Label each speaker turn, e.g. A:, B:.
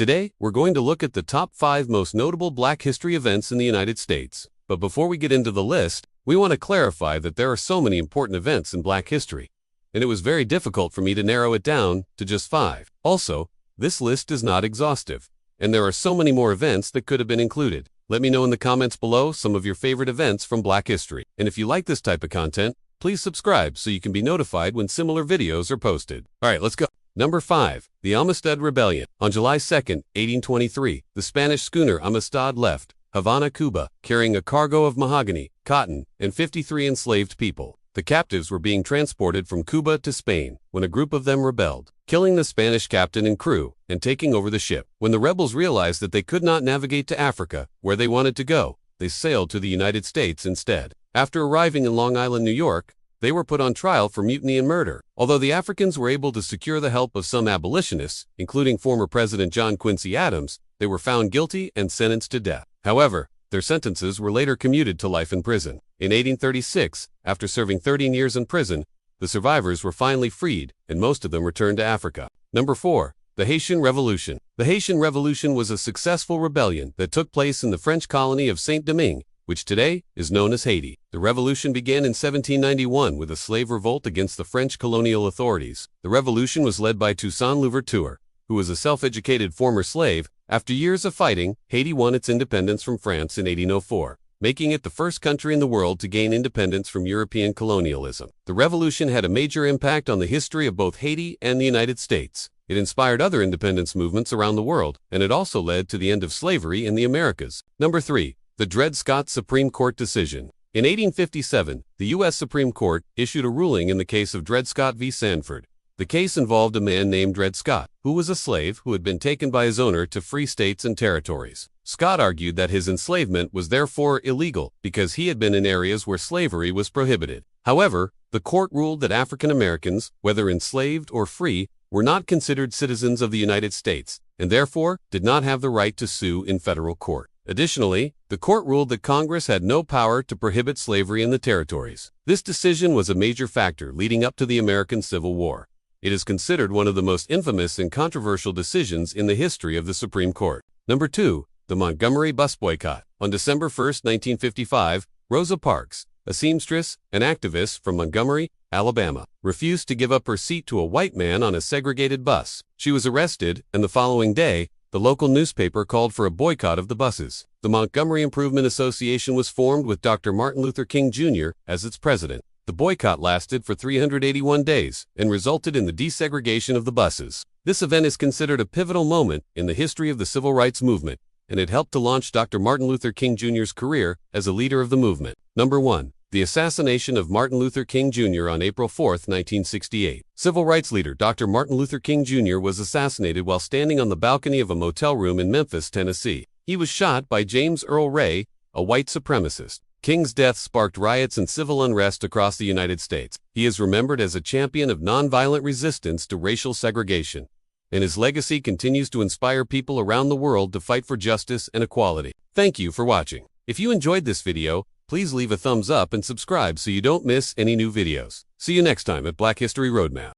A: Today, we're going to look at the top 5 most notable Black history events in the United States. But before we get into the list, we want to clarify that there are so many important events in Black history, and it was very difficult for me to narrow it down to just 5. Also, this list is not exhaustive, and there are so many more events that could have been included. Let me know in the comments below some of your favorite events from Black history. And if you like this type of content, please subscribe so you can be notified when similar videos are posted. Alright, let's go. Number 5. The Amistad Rebellion. On July 2, 1823, the Spanish schooner Amistad left Havana, Cuba, carrying a cargo of mahogany, cotton, and 53 enslaved people. The captives were being transported from Cuba to Spain when a group of them rebelled, killing the Spanish captain and crew and taking over the ship. When the rebels realized that they could not navigate to Africa, where they wanted to go, they sailed to the United States instead. After arriving in Long Island, New York, they were put on trial for mutiny and murder. Although the Africans were able to secure the help of some abolitionists, including former President John Quincy Adams, they were found guilty and sentenced to death. However, their sentences were later commuted to life in prison. In 1836, after serving 13 years in prison, the survivors were finally freed, and most of them returned to Africa. Number 4. The Haitian Revolution. The Haitian Revolution was a successful rebellion that took place in the French colony of Saint-Domingue, which today is known as Haiti. The revolution began in 1791 with a slave revolt against the French colonial authorities. The revolution was led by Toussaint Louverture, who was a self-educated former slave. After years of fighting, Haiti won its independence from France in 1804, making it the first country in the world to gain independence from European colonialism. The revolution had a major impact on the history of both Haiti and the United States. It inspired other independence movements around the world, and it also led to the end of slavery in the Americas. Number 3. The DreadScott Supreme Court decision. In 1857, the U.S. Supreme Court issued a ruling in the case of DreadScott v. Sanford. The case involved a man named DreadScott, who was a slave who had been taken by his owner to free states and territories. Scott argued that his enslavement was therefore illegal because he had been in areas where slavery was prohibited. However, the court ruled that African Americans, whether enslaved or free, were not considered citizens of the United States, and therefore did not have the right to sue in federal court. Additionally, the court ruled that Congress had no power to prohibit slavery in the territories. This decision was a major factor leading up to the American Civil War. It is considered one of the most infamous and controversial decisions in the history of the Supreme Court. Number 2. The Montgomery Bus Boycott. On December 1, 1955, Rosa Parks, a seamstress and activist from Montgomery, Alabama, refused to give up her seat to a white man on a segregated bus. She was arrested, and the following day, the local newspaper called for a boycott of the buses. The Montgomery Improvement Association was formed with Dr. Martin Luther King Jr. as its president. The boycott lasted for 381 days and resulted in the desegregation of the buses. This event is considered a pivotal moment in the history of the civil rights movement, and it helped to launch Dr. Martin Luther King Jr.'s career as a leader of the movement. Number 1. The assassination of Martin Luther King Jr. on April 4, 1968. Civil rights leader Dr. Martin Luther King Jr. was assassinated while standing on the balcony of a motel room in Memphis, Tennessee. He was shot by James Earl Ray, a white supremacist. King's death sparked riots and civil unrest across the United States. He is remembered as a champion of nonviolent resistance to racial segregation, and his legacy continues to inspire people around the world to fight for justice and equality. Thank you for watching. If you enjoyed this video, please leave a thumbs up and subscribe so you don't miss any new videos. See you next time at Black History Roadmap.